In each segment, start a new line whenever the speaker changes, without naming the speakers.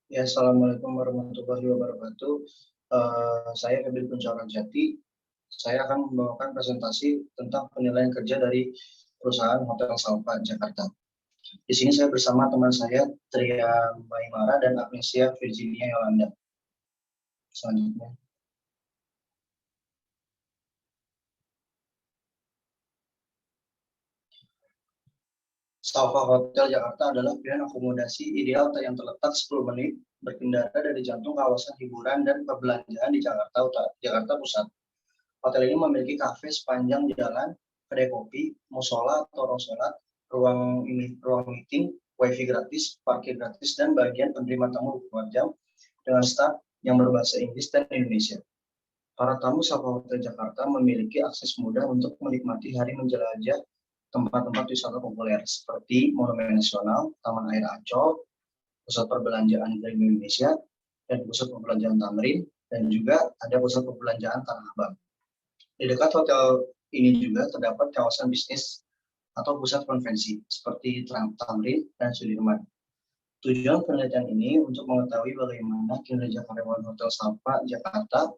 Ya, Assalamualaikum warahmatullahi wabarakatuh. Saya Febri Jati. Saya akan membawakan presentasi tentang penilaian kerja dari perusahaan Hotel Salva Jakarta. Di sini saya bersama teman saya Tria Maimara dan Agnesia Virginia Yolanda. Selanjutnya. Salva Hotel Jakarta adalah pilihan akomodasi ideal yang terletak 10 menit berkendara dari jantung kawasan hiburan dan perbelanjaan di Jakarta Pusat. Hotel ini memiliki kafe sepanjang jalan, kedai kopi, musola atau ruang sholat, ruang meeting, wifi gratis, parkir gratis, dan bagian penerima tamu 24 jam dengan staf yang berbahasa Inggris dan Indonesia. Para tamu Salva Hotel Jakarta memiliki akses mudah untuk menikmati hari menjelajah tempat-tempat wisata populer seperti Monumen Nasional, Taman Air Ancol, Pusat Perbelanjaan Grand Indonesia, dan Pusat Perbelanjaan Tamrin, dan juga ada Pusat Perbelanjaan Tanah Abang. Di dekat hotel ini juga terdapat kawasan bisnis atau pusat konvensi seperti Tamrin dan Sudirman. Tujuan penelitian ini untuk mengetahui bagaimana kinerja karyawan Hotel Salva Jakarta.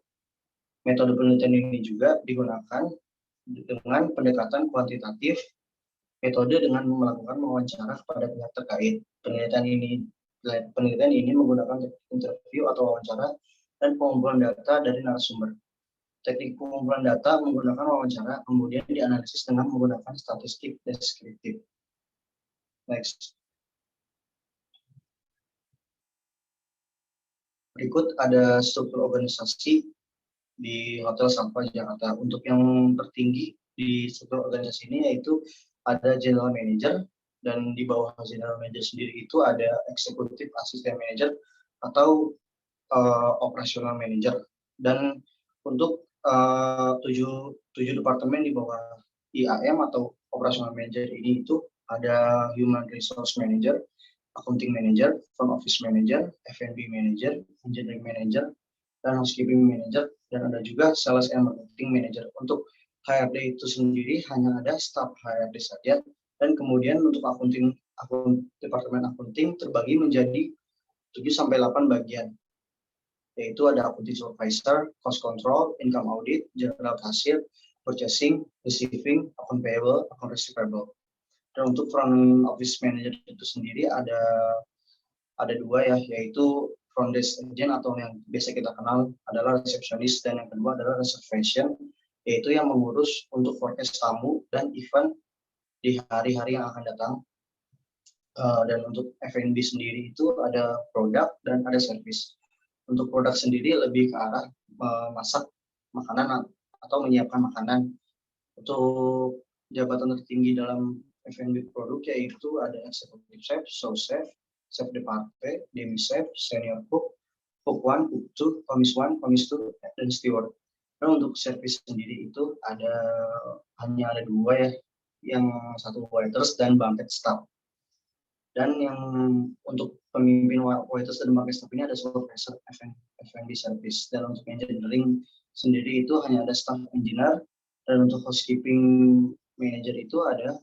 Metode penelitian ini juga digunakan dengan pendekatan kuantitatif, metode dengan melakukan wawancara kepada pihak terkait. Penelitian ini menggunakan interview atau wawancara dan pengumpulan data dari narasumber. Teknik pengumpulan data menggunakan wawancara, kemudian dianalisis dengan menggunakan statistik deskriptif. Next. Berikut ada struktur organisasi di Hotel Salva Jakarta. Untuk yang tertinggi di struktur organisasi ini yaitu ada General Manager, dan di bawah General Manager sendiri itu ada Executive Assistant Manager atau Operational Manager. Dan untuk 7 departemen di bawah IAM atau Operational Manager ini itu ada Human Resource Manager, Accounting Manager, Front Office Manager, F&B Manager, Engineering Manager, dan Housekeeping Manager, dan ada juga Sales and Marketing Manager. Untuk HRD itu sendiri hanya ada staf HRD saja, dan kemudian untuk departemen akunting terbagi menjadi 7-8 bagian, yaitu ada accounting supervisor, cost control, income audit, general cashier, purchasing, receiving, account payable, account receivable. Dan untuk front office manager itu sendiri ada 2 ya, yaitu front desk agent atau yang biasa kita kenal adalah resepsionis, dan yang kedua adalah reservation, yaitu yang mengurus untuk forecast tamu dan event di hari-hari yang akan datang. Dan untuk F&B sendiri itu ada produk dan ada service. Untuk produk sendiri lebih ke arah memasak makanan atau menyiapkan makanan. Untuk jabatan tertinggi dalam F&B produk yaitu ada executive chef, sous chef, chef de partie, demi chef, senior cook, cook 1, cook 2, commis 1, commis 2, dan steward. Dan untuk service sendiri itu hanya ada 2 ya, yang satu waiters dan banquet staff. Dan yang untuk pemimpin waiters dan banquet staff ini ada supervisor F&B service. Dan untuk engineering sendiri itu hanya ada staff engineer, dan untuk housekeeping manager itu ada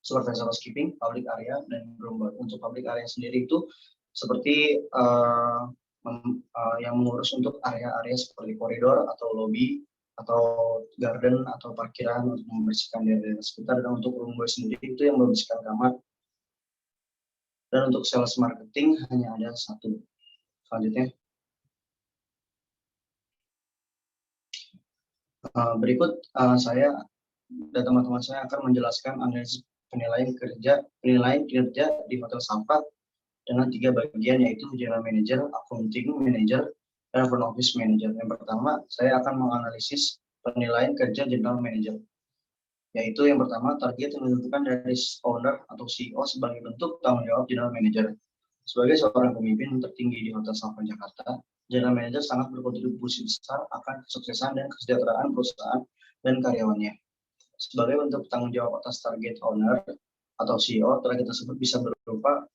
supervisor housekeeping, public area, dan room. Untuk public area sendiri itu seperti yang mengurus untuk area-area seperti koridor atau lobby atau garden atau parkiran untuk membersihkan daerah sekitar. Dan untuk room boy sendiri itu yang membersihkan kamar. Dan untuk sales marketing hanya ada 1. Selanjutnya. Berikut saya dan teman-teman saya akan menjelaskan analisis penilaian kinerja di Hotel Salva dengan 3 bagian, yaitu General Manager, Accounting Manager, dan Front Office Manager. Yang pertama, saya akan menganalisis penilaian kerja General Manager, yaitu yang pertama target yang ditentukan dari owner atau CEO sebagai bentuk tanggung jawab General Manager. Sebagai seorang pemimpin tertinggi di Hotel Salva Jakarta, General Manager sangat berkontribusi besar akan kesuksesan dan kesejahteraan perusahaan dan karyawannya. Sebagai bentuk tanggung jawab atas target owner atau CEO, target tersebut bisa berupa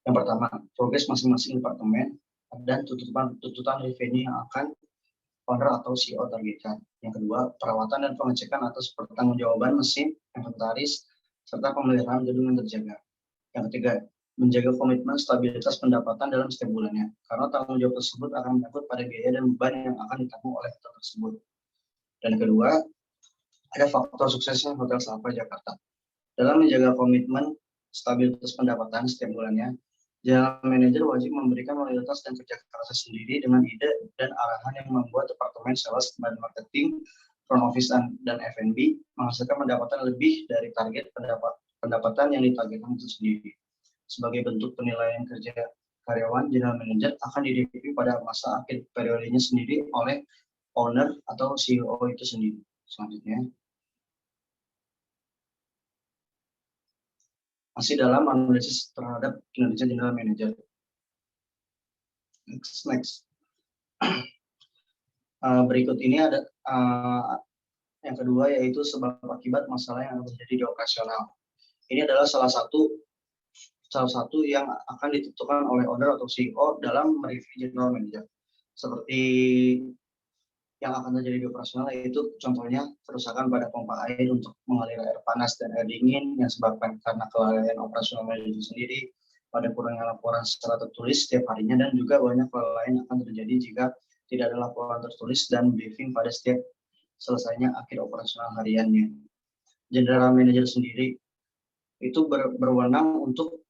yang pertama, progres masing-masing departemen dan tuntutan revenue yang akan owner atau CEO targetkan. Yang kedua, perawatan dan pengecekan atas pertanggungjawaban mesin, inventaris, serta pemeliharaan gedung yang terjaga. Yang ketiga, menjaga komitmen stabilitas pendapatan dalam setiap bulannya, karena tanggung jawab tersebut akan menyangkut pada biaya dan beban yang akan ditanggung oleh hotel tersebut. Dan kedua, ada faktor suksesnya Hotel Sapa Jakarta. Dalam menjaga komitmen stabilitas pendapatan setiap bulannya, General Manager wajib memberikan loyalitas dan kerja keras sendiri dengan ide dan arahan yang membuat Departemen Sales dan Marketing, Front Office dan F&B menghasilkan pendapatan lebih dari target pendapatan yang ditargetkan itu sendiri. Sebagai bentuk penilaian kerja karyawan, General Manager akan direview pada masa akhir periodenya sendiri oleh owner atau CEO itu sendiri. Selanjutnya, masih dalam analisis terhadap kinerja General Manager. Next. Berikut ini ada yang kedua, yaitu sebab akibat masalah yang terjadi di operasional. Ini adalah salah satu yang akan ditentukan oleh owner atau CEO dalam mereview General Manager. Seperti yang akan terjadi di operasional, yaitu contohnya kerusakan pada pompa air untuk mengalir air panas dan air dingin yang disebabkan karena kelalaian operasional manajer sendiri, pada kurangnya laporan secara tertulis setiap harinya, dan juga banyak kelalaian yang akan terjadi jika tidak ada laporan tertulis dan briefing pada setiap selesainya akhir operasional hariannya. General Manager sendiri itu berwenang untuk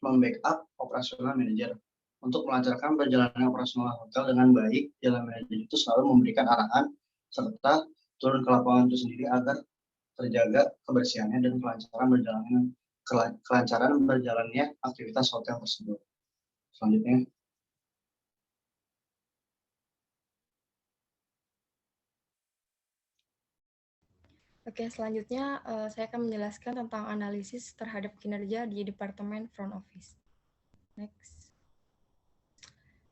membackup operasional manager. Untuk melancarkan perjalanan operasional hotel dengan baik, General Manager itu selalu memberikan arahan serta turun ke lapangan itu sendiri agar terjaga kebersihannya dan kelancaran berjalannya aktivitas hotel tersebut. Selanjutnya,
Oke, selanjutnya saya akan menjelaskan tentang analisis terhadap kinerja di Departemen Front Office. Next.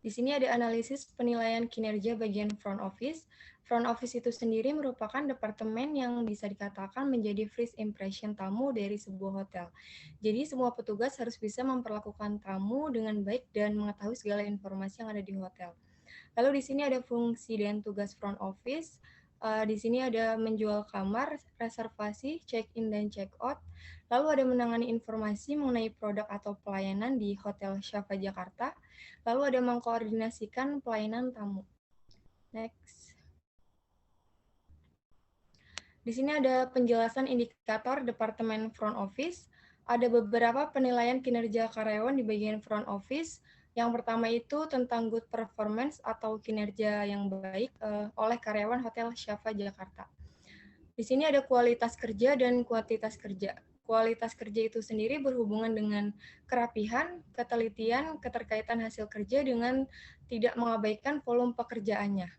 Di sini ada analisis penilaian kinerja bagian Front Office. Front Office itu sendiri merupakan departemen yang bisa dikatakan menjadi first impression tamu dari sebuah hotel. Jadi semua petugas harus bisa memperlakukan tamu dengan baik dan mengetahui segala informasi yang ada di hotel. Lalu di sini ada fungsi dan tugas Front Office. Di sini ada menjual kamar, reservasi, check-in dan check-out. Lalu ada menangani informasi mengenai produk atau pelayanan di Hotel Syafa Jakarta. Lalu ada mengkoordinasikan pelayanan tamu. Next. Di sini ada penjelasan indikator Departemen Front Office. Ada beberapa penilaian kinerja karyawan di bagian Front Office. Yang pertama itu tentang good performance atau kinerja yang baik oleh karyawan Hotel Syafa Jakarta. Di sini ada kualitas kerja dan kuantitas kerja. Kualitas kerja itu sendiri berhubungan dengan kerapihan, ketelitian, keterkaitan hasil kerja dengan tidak mengabaikan volume pekerjaannya.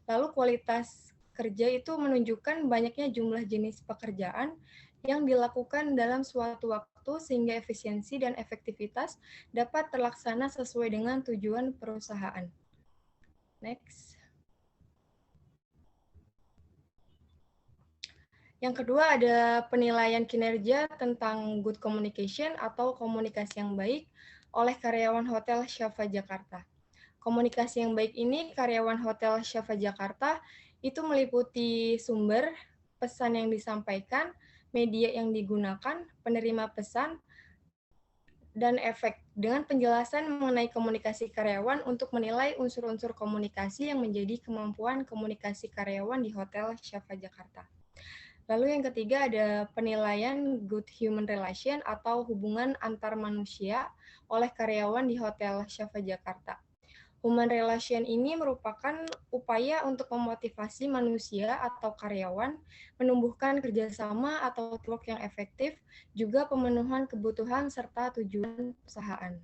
Lalu kualitas kerja itu menunjukkan banyaknya jumlah jenis pekerjaan yang dilakukan dalam suatu waktu sehingga efisiensi dan efektivitas dapat terlaksana sesuai dengan tujuan perusahaan. Next. Yang kedua ada penilaian kinerja tentang good communication atau komunikasi yang baik oleh karyawan Hotel Syafa Jakarta. Komunikasi yang baik ini karyawan Hotel Syafa Jakarta itu meliputi sumber, pesan yang disampaikan, media yang digunakan, penerima pesan, dan efek dengan penjelasan mengenai komunikasi karyawan untuk menilai unsur-unsur komunikasi yang menjadi kemampuan komunikasi karyawan di Hotel Syafa Jakarta. Lalu yang ketiga ada penilaian good human relation atau hubungan antar manusia oleh karyawan di Hotel Syafa Jakarta. Human relation ini merupakan upaya untuk memotivasi manusia atau karyawan, menumbuhkan kerjasama atau teamwork yang efektif, juga pemenuhan kebutuhan serta tujuan perusahaan.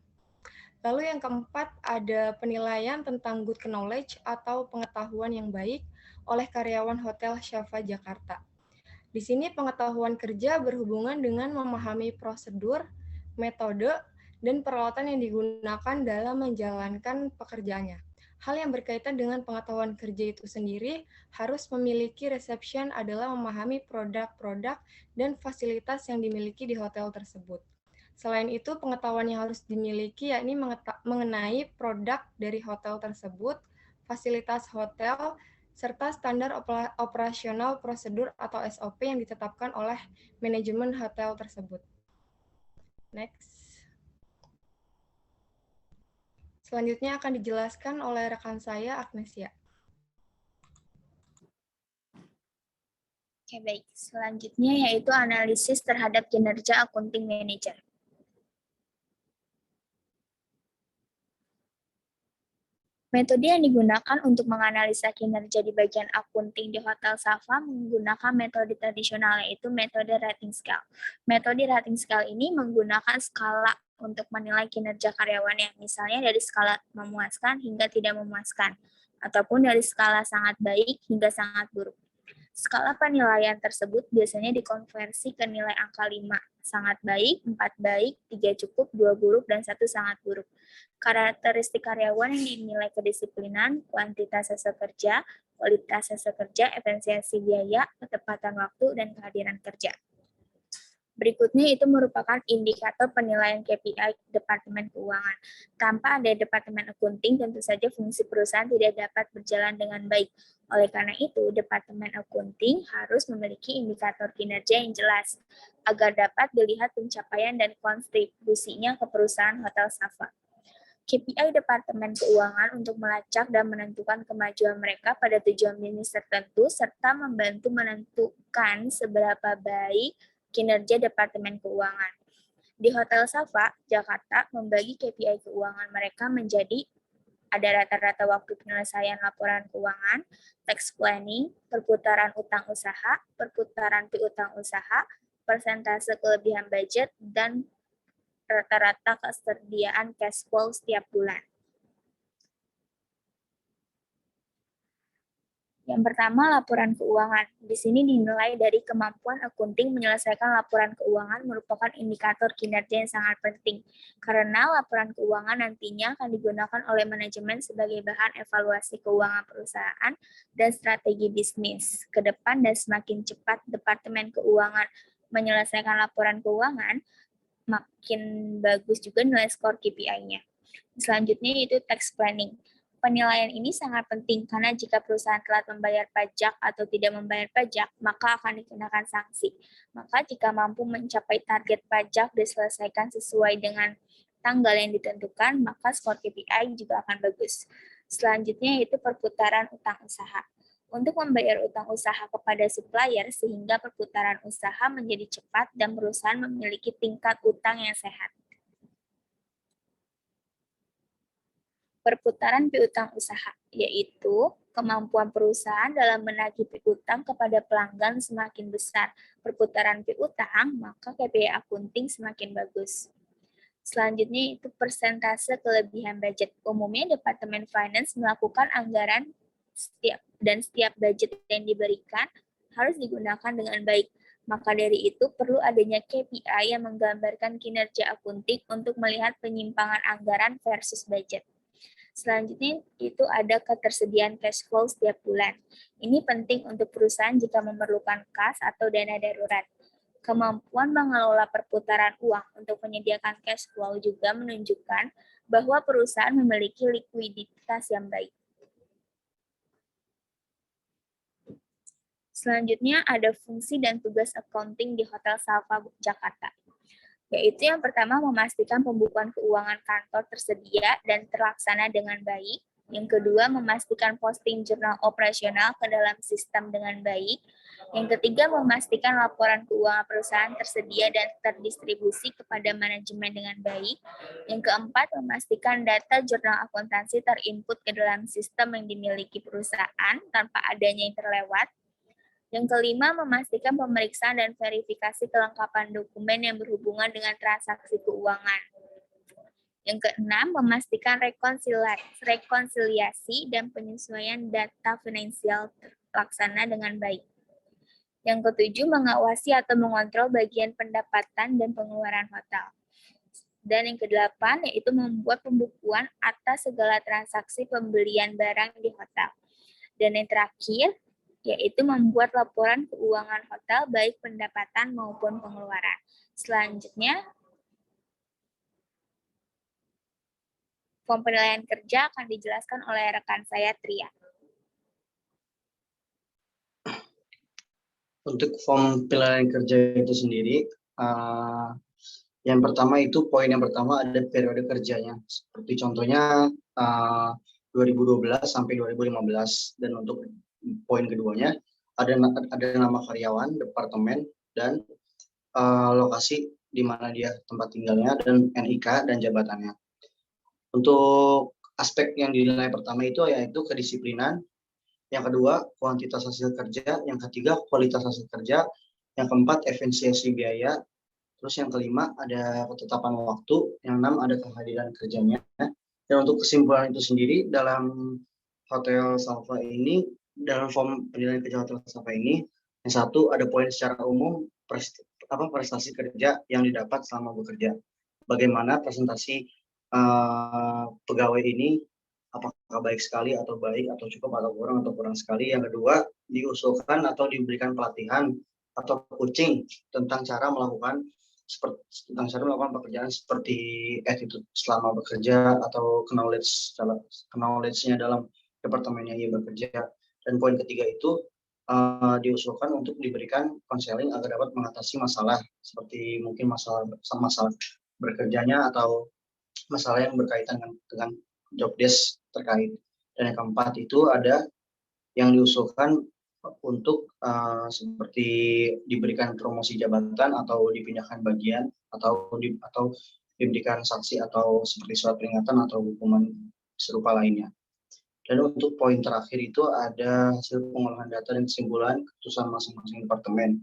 Lalu yang keempat ada penilaian tentang good knowledge atau pengetahuan yang baik oleh karyawan Hotel Syafa Jakarta. Di sini pengetahuan kerja berhubungan dengan memahami prosedur, metode, dan peralatan yang digunakan dalam menjalankan pekerjaannya. Hal yang berkaitan dengan pengetahuan kerja itu sendiri harus memiliki reception adalah memahami produk-produk dan fasilitas yang dimiliki di hotel tersebut. Selain itu, pengetahuan yang harus dimiliki yakni mengenai produk dari hotel tersebut, fasilitas hotel, serta standar operasional prosedur atau SOP yang ditetapkan oleh manajemen hotel tersebut. Next. Selanjutnya akan dijelaskan oleh rekan saya, Agnesia.
Oke, baik. Selanjutnya yaitu analisis terhadap kinerja accounting manager. Metode yang digunakan untuk menganalisa kinerja di bagian akunting di Hotel Safa menggunakan metode tradisional, yaitu metode rating scale. Metode rating scale ini menggunakan skala untuk menilai kinerja karyawannya, misalnya dari skala memuaskan hingga tidak memuaskan, ataupun dari skala sangat baik hingga sangat buruk. Skala penilaian tersebut biasanya dikonversi ke nilai angka 5, sangat baik, 4 baik, 3 cukup, 2 buruk, dan 1 sangat buruk. Karakteristik karyawan yang dinilai kedisiplinan, kuantitas hasil kerja, kualitas hasil kerja, efisiensi biaya, ketepatan waktu, dan kehadiran kerja. Berikutnya itu merupakan indikator penilaian KPI Departemen Keuangan. Tanpa ada Departemen Accounting, tentu saja fungsi perusahaan tidak dapat berjalan dengan baik. Oleh karena itu, Departemen Accounting harus memiliki indikator kinerja yang jelas agar dapat dilihat pencapaian dan kontribusinya ke perusahaan Hotel Safa. KPI Departemen Keuangan untuk melacak dan menentukan kemajuan mereka pada tujuan bisnis tertentu serta membantu menentukan seberapa baik kinerja Departemen Keuangan. Di Hotel Safa, Jakarta, membagi KPI keuangan mereka menjadi ada rata-rata waktu penyelesaian laporan keuangan, tax planning, perputaran utang usaha, perputaran piutang usaha, persentase kelebihan budget, dan rata-rata kesediaan cash flow setiap bulan. Yang pertama, laporan keuangan. Di sini dinilai dari kemampuan akunting menyelesaikan laporan keuangan merupakan indikator kinerja yang sangat penting, karena laporan keuangan nantinya akan digunakan oleh manajemen sebagai bahan evaluasi keuangan perusahaan dan strategi bisnis ke depan, dan semakin cepat Departemen Keuangan menyelesaikan laporan keuangan, makin bagus juga nilai skor KPI-nya. Selanjutnya itu tax planning. Penilaian ini sangat penting karena jika perusahaan telat membayar pajak atau tidak membayar pajak, maka akan dikenakan sanksi. Maka jika mampu mencapai target pajak diselesaikan sesuai dengan tanggal yang ditentukan, maka skor KPI juga akan bagus. Selanjutnya itu perputaran utang usaha. Untuk membayar utang usaha kepada supplier sehingga perputaran usaha menjadi cepat dan perusahaan memiliki tingkat utang yang sehat. Perputaran piutang usaha, yaitu kemampuan perusahaan dalam menagih piutang kepada pelanggan semakin besar perputaran piutang, maka KPI akunting semakin bagus. Selanjutnya itu persentase kelebihan budget. Umumnya Departemen Finance melakukan anggaran setiap budget yang diberikan harus digunakan dengan baik. Maka dari itu perlu adanya KPI yang menggambarkan kinerja akunting untuk melihat penyimpangan anggaran versus budget. Selanjutnya itu ada ketersediaan cash flow setiap bulan. Ini penting untuk perusahaan jika memerlukan kas atau dana darurat. Kemampuan mengelola perputaran uang untuk menyediakan cash flow juga menunjukkan bahwa perusahaan memiliki likuiditas yang baik. Selanjutnya ada fungsi dan tugas accounting di Hotel Safa Jakarta. Yaitu yang pertama memastikan pembukuan keuangan kantor tersedia dan terlaksana dengan baik. Yang kedua, memastikan posting jurnal operasional ke dalam sistem dengan baik. Yang ketiga, memastikan laporan keuangan perusahaan tersedia dan terdistribusi kepada manajemen dengan baik. Yang keempat, memastikan data jurnal akuntansi terinput ke dalam sistem yang dimiliki perusahaan tanpa adanya yang terlewat. Yang kelima, memastikan pemeriksaan dan verifikasi kelengkapan dokumen yang berhubungan dengan transaksi keuangan. Yang keenam, memastikan rekonsiliasi dan penyesuaian data finansial terlaksana dengan baik. Yang ketujuh, mengawasi atau mengontrol bagian pendapatan dan pengeluaran hotel. Dan yang kedelapan, yaitu membuat pembukuan atas segala transaksi pembelian barang di hotel. Dan yang terakhir, yaitu membuat laporan keuangan hotel baik pendapatan maupun pengeluaran. Selanjutnya, form penilaian kerja akan dijelaskan oleh rekan saya, Tria.
Untuk form penilaian kerja itu sendiri, yang pertama itu poin yang pertama ada periode kerjanya. Seperti contohnya 2012 sampai 2015. Dan untuk poin keduanya ada nama karyawan, departemen, dan lokasi di mana dia tempat tinggalnya, dan NIK dan jabatannya. Untuk aspek yang dinilai pertama itu yaitu kedisiplinan, yang kedua kuantitas hasil kerja, yang ketiga kualitas hasil kerja, yang keempat efisiensi biaya, terus yang kelima ada ketetapan waktu, yang enam ada kehadiran kerjanya. Dan untuk kesimpulan itu sendiri dalam Hotel Salva ini, dalam form penilaian kerja Hotel Salva ini, yang satu ada poin secara umum prestasi kerja yang didapat selama bekerja. Bagaimana presentasi pegawai ini, apakah baik sekali atau baik atau cukup atau kurang sekali. Yang kedua, diusulkan atau diberikan pelatihan atau coaching tentang cara melakukan pekerjaan seperti attitude selama bekerja atau knowledge-nya dalam departemennya ia bekerja. Dan poin ketiga itu diusulkan untuk diberikan konseling agar dapat mengatasi masalah seperti mungkin masalah bekerjanya atau masalah yang berkaitan dengan job desk terkait. Dan yang keempat itu ada yang diusulkan untuk seperti diberikan promosi jabatan atau dipindahkan bagian atau diberikan sanksi atau seperti surat peringatan atau hukuman serupa lainnya. Dan untuk poin terakhir itu ada hasil pengolahan data dan kesimpulan keputusan masing-masing departemen.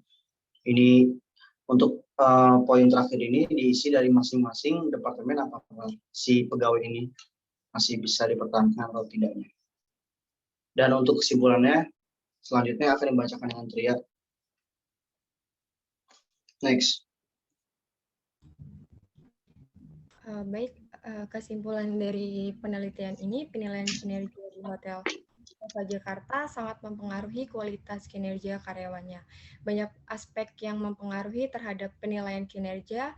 Ini untuk poin terakhir ini diisi dari masing-masing departemen apakah si pegawai ini masih bisa dipertahankan atau tidaknya. Dan untuk kesimpulannya, selanjutnya akan dibacakan dengan Tria. Next.
Baik, kesimpulan dari penelitian ini, penilaian kinerja di Hotel Salva Jakarta sangat mempengaruhi kualitas kinerja karyawannya. Banyak aspek yang mempengaruhi terhadap penilaian kinerja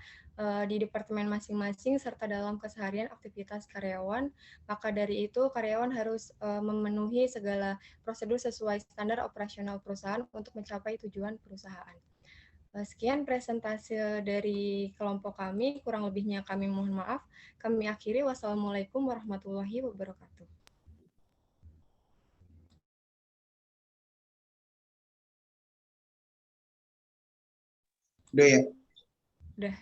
di departemen masing-masing serta dalam keseharian aktivitas karyawan. Maka dari itu, karyawan harus memenuhi segala prosedur sesuai standar operasional perusahaan untuk mencapai tujuan perusahaan. Sekian presentase dari kelompok kami, kurang lebihnya kami mohon maaf. Kami akhiri, wassalamualaikum warahmatullahi wabarakatuh.
Udah ya?
Udah.